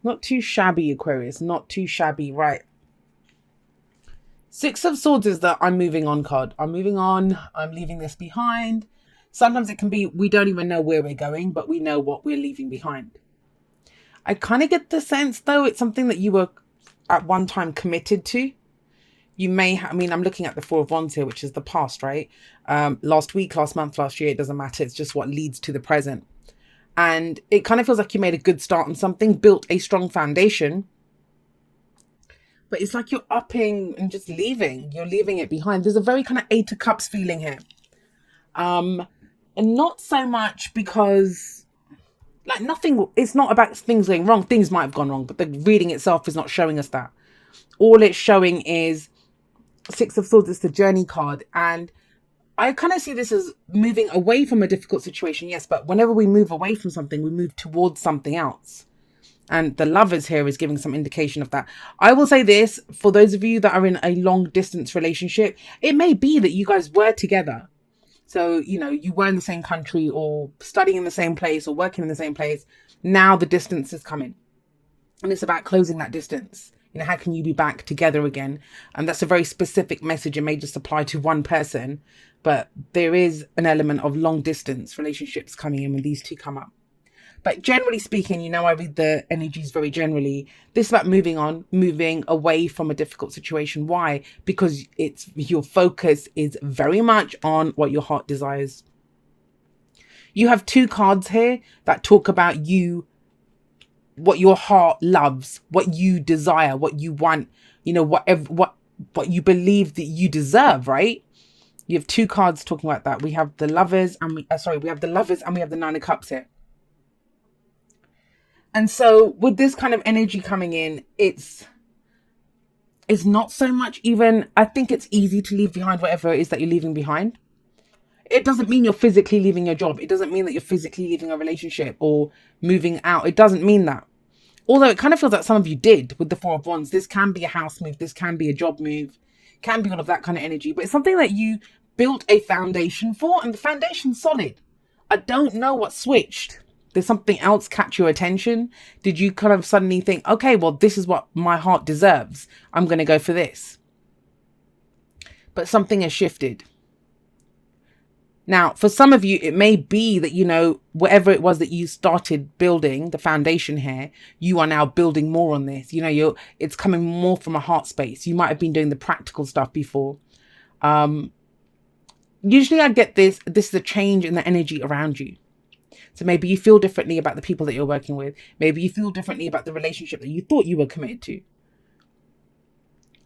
Not too shabby, Aquarius. Not too shabby. Right. Six of Swords is the I'm moving on card. I'm moving on. I'm leaving this behind. Sometimes it can be we don't even know where we're going, but we know what we're leaving behind. I kind of get the sense, though, it's something that you were at one time committed to. You may I mean, I'm looking at the Four of Wands here, which is the past, right? Last week, last month, last year, it doesn't matter. It's just what leads to the present. And it kind of feels like you made a good start on something, built a strong foundation. But it's like you're upping and just leaving. You're leaving it behind. There's a very kind of Eight of Cups feeling here. And not so much because, like, nothing, it's not about things going wrong. Things might have gone wrong, but the reading itself is not showing us that. All it's showing is Six of Swords is the journey card. And I kind of see this as moving away from a difficult situation, yes, but whenever we move away from something, we move towards something else. And the Lovers here is giving some indication of that. I will say this, for those of you that are in a long distance relationship, it may be that you guys were together. So, you know, you were in the same country or studying in the same place or working in the same place. Now the distance is coming. And it's about closing that distance. You know, how can you be back together again? And that's a very specific message. It may just apply to one person, but there is an element of long distance relationships coming in when these two come up. But generally speaking, you know, I read the energies very generally. This is about moving on, moving away from a difficult situation. Why? Because it's your focus is very much on what your heart desires. You have two cards here that talk about you, what your heart loves, what you desire, what you want, you know, whatever, what you believe that you deserve, right? You have two cards talking about that. We have the Lovers and we have the Lovers and we have the Nine of Cups here. And so with this kind of energy coming in, it's not so much even, I think it's easy to leave behind whatever it is that you're leaving behind. It doesn't mean you're physically leaving your job. It doesn't mean that you're physically leaving a relationship or moving out. It doesn't mean that. Although it kind of feels like some of you did with the Four of Wands. This can be a house move. This can be a job move. Can be all of that kind of energy. But it's something that you built a foundation for, and the foundation's solid. I don't know what switched. Did something else catch your attention? Did you kind of suddenly think, okay, well, this is what my heart deserves. I'm going to go for this. But something has shifted. Now, for some of you, it may be that, you know, whatever it was that you started building, the foundation here, you are now building more on this. You know, it's coming more from a heart space. You might have been doing the practical stuff before. Usually I get this is a change in the energy around you. So maybe you feel differently about the people that you're working with. Maybe you feel differently about the relationship that you thought you were committed to.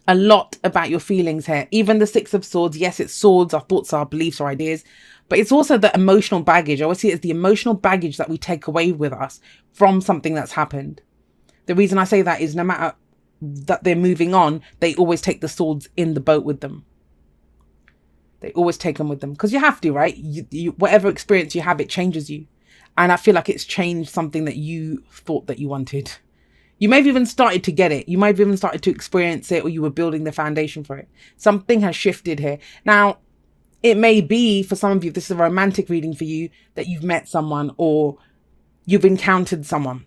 A lot about your feelings here. Even the Six of Swords. Yes, it's swords, our thoughts, our beliefs, our ideas. But it's also the emotional baggage. I always see it as the emotional baggage that we take away with us from something that's happened. The reason I say that is no matter that they're moving on, they always take the swords in the boat with them. They always take them with them. Because you have to, right? Whatever experience you have, it changes you. And I feel like it's changed something that you thought that you wanted. You may have even started to get it. You might have even started to experience it, or you were building the foundation for it. Something has shifted here. Now, it may be for some of you, this is a romantic reading for you, that you've met someone or you've encountered someone.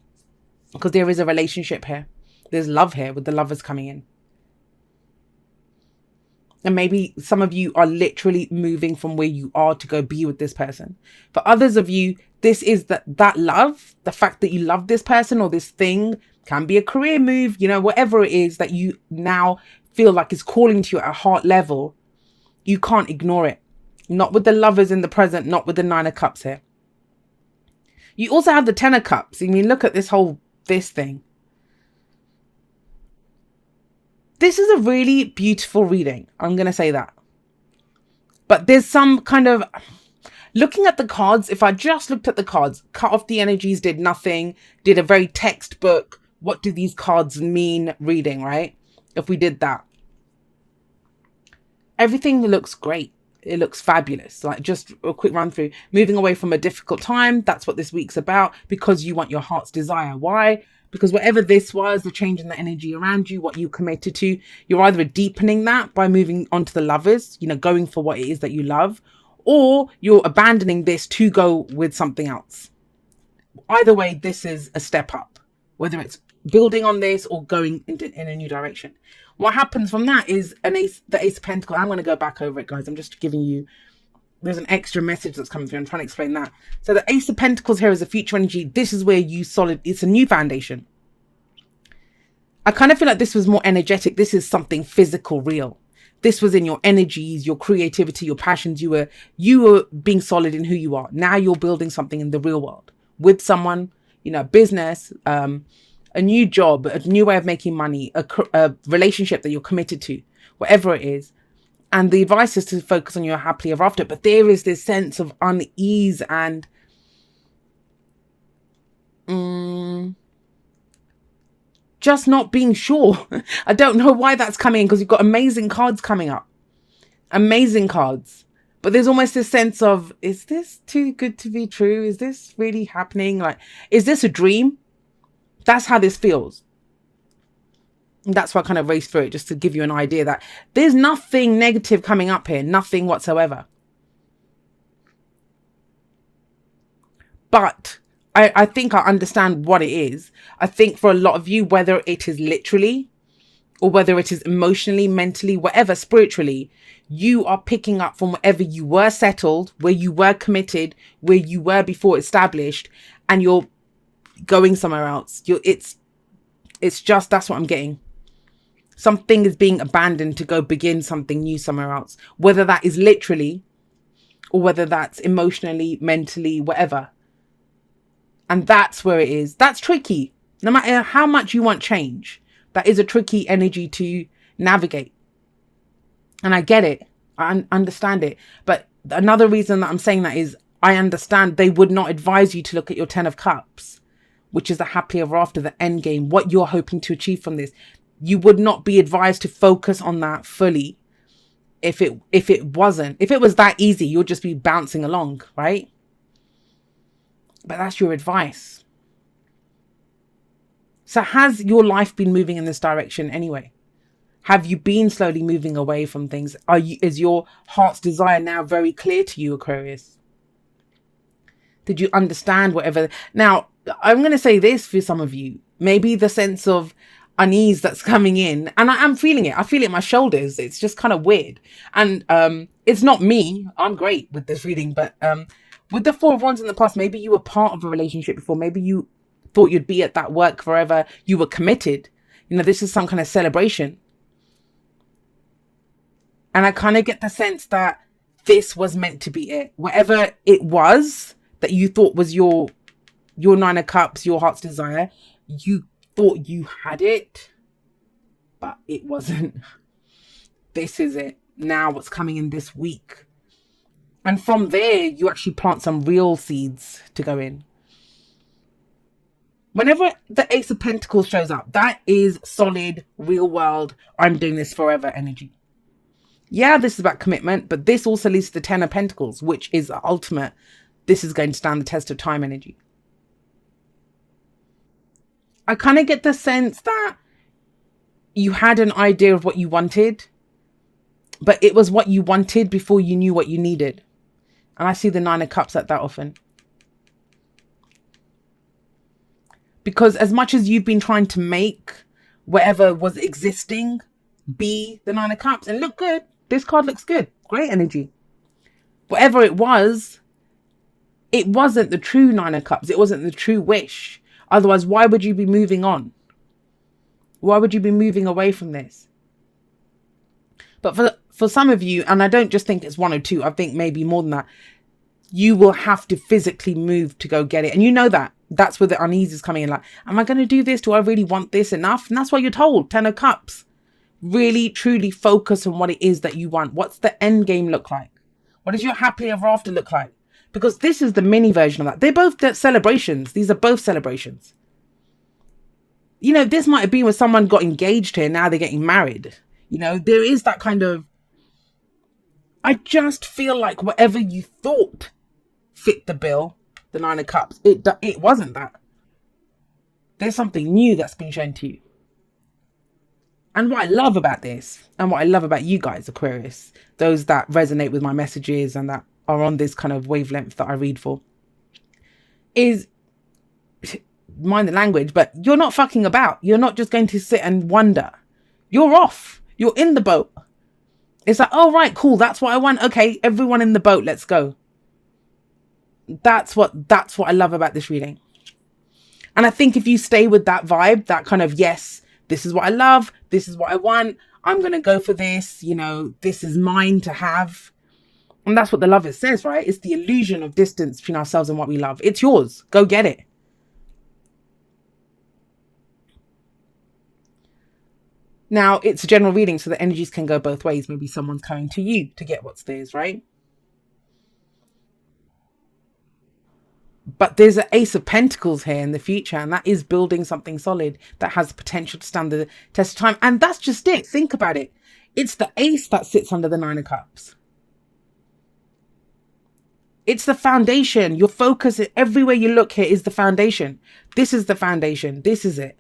Because there is a relationship here. There's love here with the Lovers coming in. And maybe some of you are literally moving from where you are to go be with this person. For others of you, this is that love, the fact that you love this person or this thing, can be a career move, you know, whatever it is that you now feel like is calling to you at a heart level, you can't ignore it. Not with the Lovers in the present, not with the Nine of Cups here. You also have the Ten of Cups. I mean, look at this thing. This is a really beautiful reading. I'm going to say that. But there's some kind of... Looking at the cards, if I just looked at the cards, cut off the energies, did nothing, did a very textbook, what do these cards mean reading, right? If we did that. Everything looks great. It looks fabulous. Like, just a quick run through. Moving away from a difficult time. That's what this week's about. Because you want your heart's desire. Why? Because whatever this was, the change in the energy around you, what you committed to, you're either deepening that by moving on to the Lovers, you know, going for what it is that you love, or you're abandoning this to go with something else. Either way, this is a step up, whether it's building on this or going in a new direction. What happens from that is the Ace of Pentacles. I'm going to go back over it, guys. I'm just giving you, there's an extra message that's coming through. I'm trying to explain that. So the Ace of Pentacles here is a future energy. This is where it's a new foundation. I kind of feel like this was more energetic. This is something physical, real. This was in your energies, your creativity, your passions. You were being solid in who you are. Now you're building something in the real world with someone, business, a new job, a new way of making money, a relationship that you're committed to, whatever it is. And the advice is to focus on your happily ever after. But there is this sense of unease and just not being sure. I don't know why that's coming, because you've got amazing cards coming up. Amazing cards. But there's almost this sense of, is this too good to be true? Is this really happening? Like, is this a dream? That's how this feels. And that's why I kind of raced through it, just to give you an idea that there's nothing negative coming up here. Nothing whatsoever. But I think I understand what it is. I think for a lot of you, whether it is literally or whether it is emotionally, mentally, whatever, spiritually, you are picking up from wherever you were settled, where you were committed, where you were before established, and you're going somewhere else. It's just, that's what I'm getting. Something is being abandoned to go begin something new somewhere else, whether that is literally or whether that's emotionally, mentally, whatever. And that's where it is. That's tricky. No matter how much you want change, that is a tricky energy to navigate. And I get it. I understand it. But another reason that I'm saying that is I understand they would not advise you to look at your 10 of Cups, which is the happily ever after, the end game, what you're hoping to achieve from this. You would not be advised to focus on that fully if it was that easy, you'll just be bouncing along, right? But that's your advice. So has your life been moving in this direction anyway? Have you been slowly moving away from things? Is your heart's desire now very clear to you, Aquarius? Did you understand whatever? Now, I'm going to say this for some of you. Maybe the sense of unease that's coming in, and I'm feeling it. I feel it in my shoulders. It's just kind of weird. And it's not me. I'm great with this reading, but with the Four of Wands in the past, maybe you were part of a relationship before. Maybe you thought you'd be at that work forever. You were committed. This is some kind of celebration. And I kind of get the sense that this was meant to be it. Whatever it was that you thought was your 9 of Cups, your heart's desire, you thought you had it, but it wasn't. This is it. Now what's coming in this week. And from there, you actually plant some real seeds to go in. Whenever the Ace of Pentacles shows up, that is solid, real world, I'm doing this forever energy. Yeah, this is about commitment, but this also leads to the 10 of Pentacles, which is the ultimate, this is going to stand the test of time energy. I kind of get the sense that you had an idea of what you wanted, but it was what you wanted before you knew what you needed. And I see the 9 of Cups at that often. Because as much as you've been trying to make whatever was existing be the 9 of Cups and look good, this card looks good, great energy. Whatever it wasn't the true 9 of Cups. It wasn't the true wish. Otherwise, why would you be moving on? Why would you be moving away from this? But for some of you, and I don't just think it's 1 or 2, I think maybe more than that, you will have to physically move to go get it. And you know that. That's where the unease is coming in. Like, am I going to do this? Do I really want this enough? And that's what you're told. 10 of Cups. Really, truly focus on what it is that you want. What's the end game look like? What does your happily ever after look like? Because this is the mini version of that. They're both celebrations. These are both celebrations. This might have been when someone got engaged here. Now they're getting married. There is that kind of... I just feel like whatever you thought fit the bill, the 9 of Cups, it wasn't that. There's something new that's been shown to you. And what I love about this, and what I love about you guys, Aquarius, those that resonate with my messages and that are on this kind of wavelength that I read for, is mind the language, but you're not fucking about. You're not just going to sit and wonder. You're off. You're in the boat. It's like, oh, right, cool. That's what I want. Okay, everyone in the boat, let's go. That's what I love about this reading. And I think if you stay with that vibe, that kind of, yes, this is what I love. This is what I want. I'm going to go for this. You know, this is mine to have. And that's what the Lovers says, right? It's the illusion of distance between ourselves and what we love. It's yours. Go get it. Now, it's a general reading, so the energies can go both ways. Maybe someone's coming to you to get what's theirs, right? But there's an Ace of Pentacles here in the future, and that is building something solid that has the potential to stand the test of time. And that's just it. Think about it. It's the Ace that sits under the Nine of Cups. It's the foundation. Your focus, everywhere you look here, is the foundation. This is the foundation. This is it.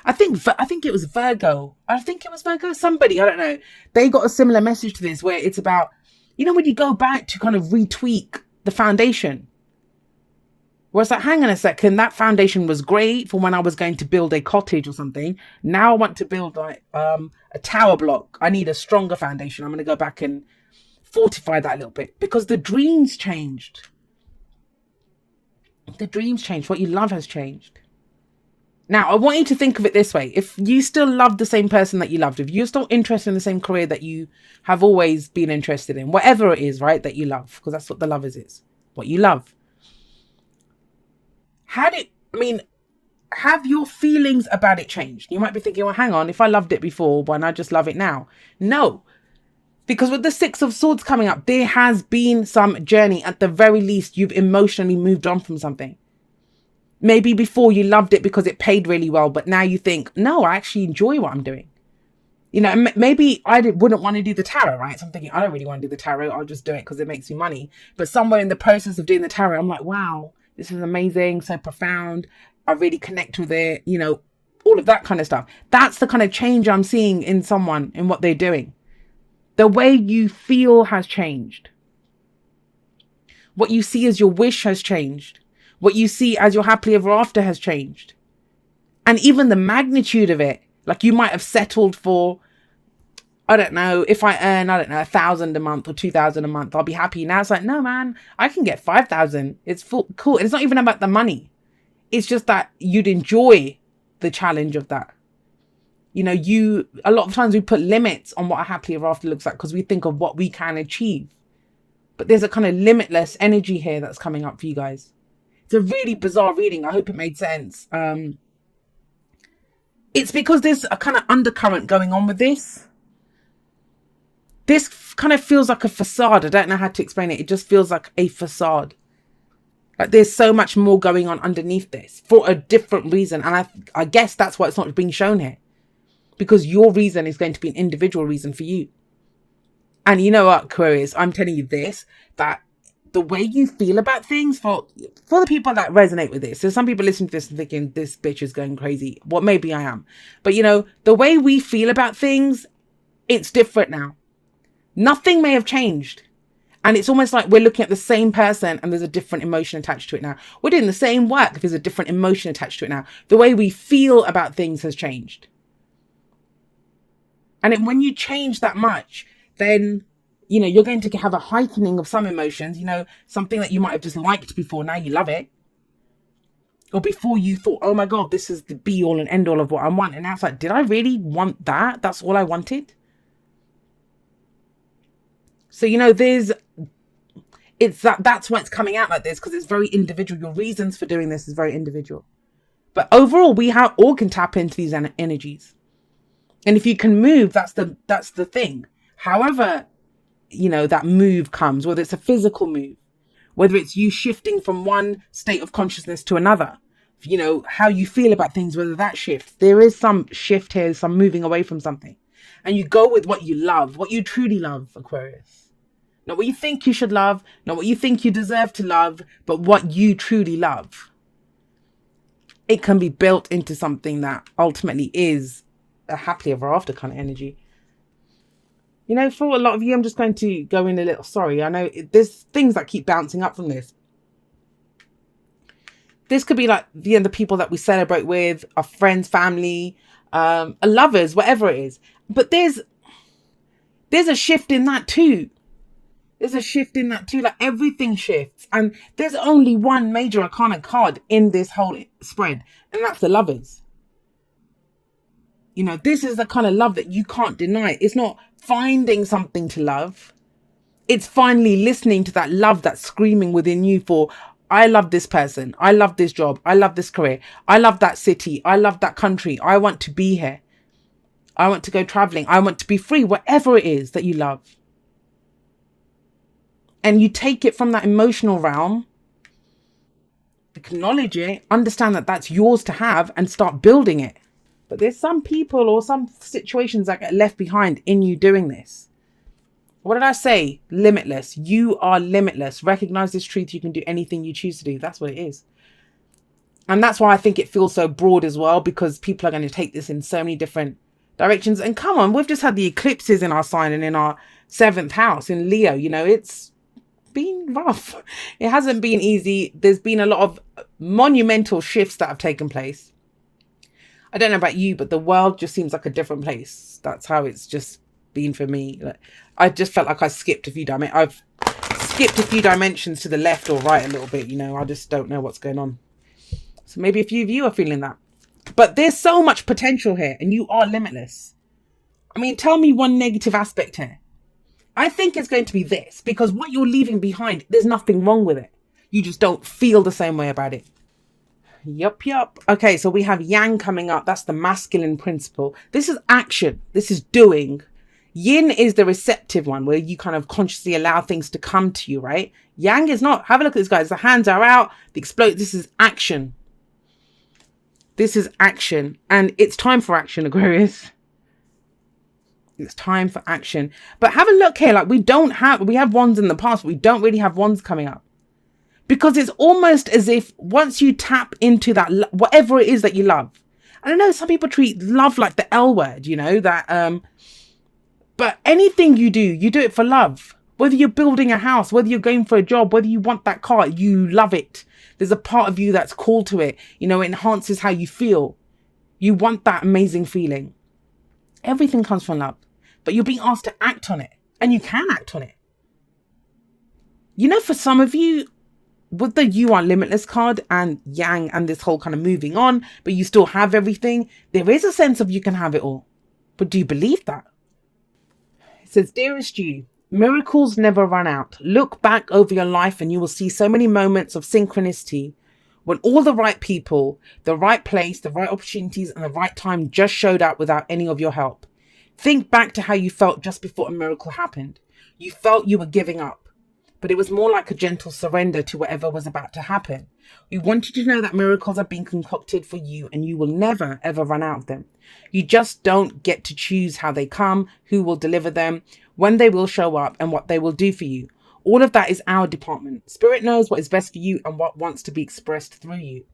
I think it was Virgo. I think it was Virgo. Somebody, I don't know. They got a similar message to this where it's about, you know, when you go back to kind of retweak the foundation. Where it's like, hang on a second, that foundation was great for when I was going to build a cottage or something. Now I want to build like a tower block. I need a stronger foundation. I'm going to go back and fortify that a little bit because the dreams changed. The dreams changed. What you love has changed. Now, I want you to think of it this way. If you still love the same person that you loved, if you're still interested in the same career that you have always been interested in, whatever it is, right, that you love, because that's what the Lovers is, what you love. Have your feelings about it changed? You might be thinking, well, hang on, if I loved it before, why not just love it now? No, because with the Six of Swords coming up, there has been some journey. At the very least, you've emotionally moved on from something. Maybe before you loved it because it paid really well, but now you think, no, I actually enjoy what I'm doing. You know, maybe wouldn't want to do the tarot, right? So I'm thinking, I don't really want to do the tarot. I'll just do it because it makes me money. But somewhere in the process of doing the tarot, I'm like, wow, this is amazing, so profound. I really connect with it, you know, all of that kind of stuff. That's the kind of change I'm seeing in someone, in what they're doing. The way you feel has changed. What you see as your wish has changed. What you see as your happily ever after has changed. And even the magnitude of it, like you might have settled for, I don't know, if I earn, I don't know, 1,000 a month or 2,000 a month, I'll be happy. Now it's like, no, man, I can get 5,000. It's cool. And it's not even about the money. It's just that you'd enjoy the challenge of that. You know, a lot of times we put limits on what a happily ever after looks like because we think of what we can achieve. But there's a kind of limitless energy here that's coming up for you guys. It's a really bizarre reading. I hope it made sense. It's because there's a kind of undercurrent going on with this. This kind of feels like a facade. I don't know how to explain it. It just feels like a facade. Like there's so much more going on underneath this for a different reason. And I guess that's why it's not being shown here. Because your reason is going to be an individual reason for you. And you know what, Aquarius, I'm telling you this, that the way you feel about things, for the people that resonate with this, so some people listen to this and thinking this bitch is going crazy. Well, maybe I am. But you know, the way we feel about things, it's different now. Nothing may have changed. And it's almost like we're looking at the same person and there's a different emotion attached to it now. We're doing the same work. There's a different emotion attached to it now. The way we feel about things has changed. And when you change that much, then, you know, you're going to have a heightening of some emotions, you know, something that you might have just liked before. Now you love it. Or before you thought, oh my God, this is the be all and end all of what I want. And now it's like, did I really want that? That's all I wanted. So, you know, that's why it's coming out like this, because it's very individual. Your reasons for doing this is very individual. But overall, we all can tap into these energies. And if you can move, that's the thing. However, you know, that move comes, whether it's a physical move, whether it's you shifting from one state of consciousness to another, you know, how you feel about things, whether that shifts. There is some shift here, some moving away from something. And you go with what you love, what you truly love, Aquarius. Not what you think you should love, not what you think you deserve to love, but what you truly love. It can be built into something that ultimately is a happily ever after kind of energy. You know, for a lot of you, I'm just going to go in a little, sorry, I know there's things that keep bouncing up from this. This could be like the people that we celebrate with, our friends, family, lovers, whatever it is. But there's a shift in that too. There's a shift in that too. Like everything shifts. And there's only one major arcana card in this whole spread. And that's the Lovers. You know, this is the kind of love that you can't deny. It's not finding something to love. It's finally listening to that love that's screaming within you for, I love this person. I love this job. I love this career. I love that city. I love that country. I want to be here. I want to go traveling. I want to be free. Whatever it is that you love. And you take it from that emotional realm, acknowledge it, understand that that's yours to have, and start building it. But there's some people or some situations that get left behind in you doing this. What did I say? Limitless. You are limitless. Recognize this truth. You can do anything you choose to do. That's what it is. And that's why I think it feels so broad as well, because people are going to take this in so many different directions. And come on, we've just had the eclipses in our sign and in our 7th house in Leo. You know, it's been rough. It hasn't been easy. There's been a lot of monumental shifts that have taken place. I don't know about you, but the world just seems like a different place. That's how it's just been for me. I just felt like I've skipped a few dimensions to the left or right a little bit. You know, I just don't know what's going on. So maybe a few of you are feeling that. But there's so much potential here, and you are limitless. I mean, tell me one negative aspect here. I think it's going to be this, because what you're leaving behind, there's nothing wrong with it. You just don't feel the same way about it. Yup. Okay, so we have Yang coming up. That's the masculine principle. This is action. This is doing. Yin is the receptive one, where you kind of consciously allow things to come to you, right? Yang is not. Have a look at this, guys. The hands are out. The explode. This is action. This is action. And it's time for action, Aquarius. It's time for action. But have a look here. Like we have wands in the past, but we don't really have wands coming up. Because it's almost as if once you tap into that, whatever it is that you love. I don't know, some people treat love like the L word, you know, that, but anything you do it for love. Whether you're building a house, whether you're going for a job, whether you want that car, you love it. There's a part of you that's called to it. You know, it enhances how you feel. You want that amazing feeling. Everything comes from love, but you're being asked to act on it, and you can act on it. You know, for some of you, with the You Are Limitless card and Yang and this whole kind of moving on, but you still have everything, there is a sense of you can have it all. But do you believe that? It says, dearest you, miracles never run out. Look back over your life and you will see so many moments of synchronicity when all the right people, the right place, the right opportunities and the right time just showed up without any of your help. Think back to how you felt just before a miracle happened. You felt you were giving up. But it was more like a gentle surrender to whatever was about to happen. We want you to know that miracles are being concocted for you and you will never, ever run out of them. You just don't get to choose how they come, who will deliver them, when they will show up and what they will do for you. All of that is our department. Spirit knows what is best for you and what wants to be expressed through you.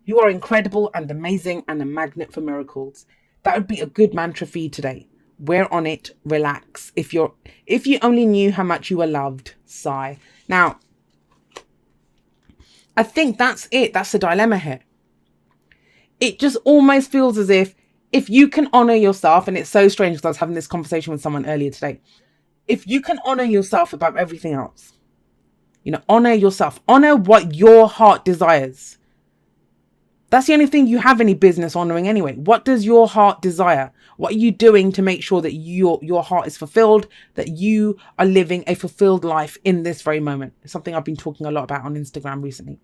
You are incredible and amazing and a magnet for miracles. That would be a good mantra for you today. We're on it. Relax. If you only knew how much you were loved, sigh. Now, I think that's it. That's the dilemma here. It just almost feels as if you can honor yourself, and it's so strange because I was having this conversation with someone earlier today. If you can honor yourself above everything else, you know, honor yourself, honor what your heart desires. That's the only thing you have any business honoring anyway. What does your heart desire? What are you doing to make sure that your heart is fulfilled, that you are living a fulfilled life in this very moment? It's something I've been talking a lot about on Instagram recently.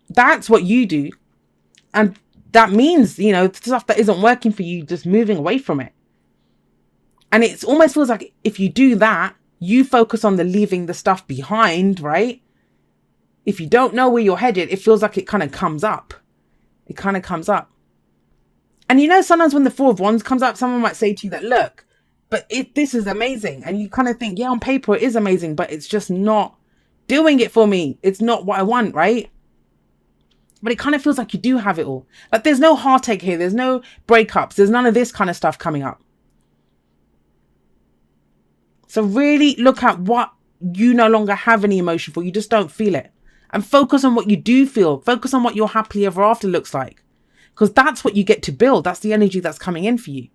That's what you do. And that means, you know, stuff that isn't working for you, just moving away from it. And it almost feels like if you do that, you focus on the leaving the stuff behind, right? If you don't know where you're headed, it feels like it kind of comes up. It kind of comes up. And you know, sometimes when the Four of Wands comes up, someone might say to you that, look, but this is amazing. And you kind of think, yeah, on paper it is amazing, but it's just not doing it for me. It's not what I want, right? But it kind of feels like you do have it all. Like there's no heartache here. There's no breakups. There's none of this kind of stuff coming up. So really look at what you no longer have any emotion for. You just don't feel it. And focus on what you do feel. Focus on what your happily ever after looks like. Because that's what you get to build. That's the energy that's coming in for you.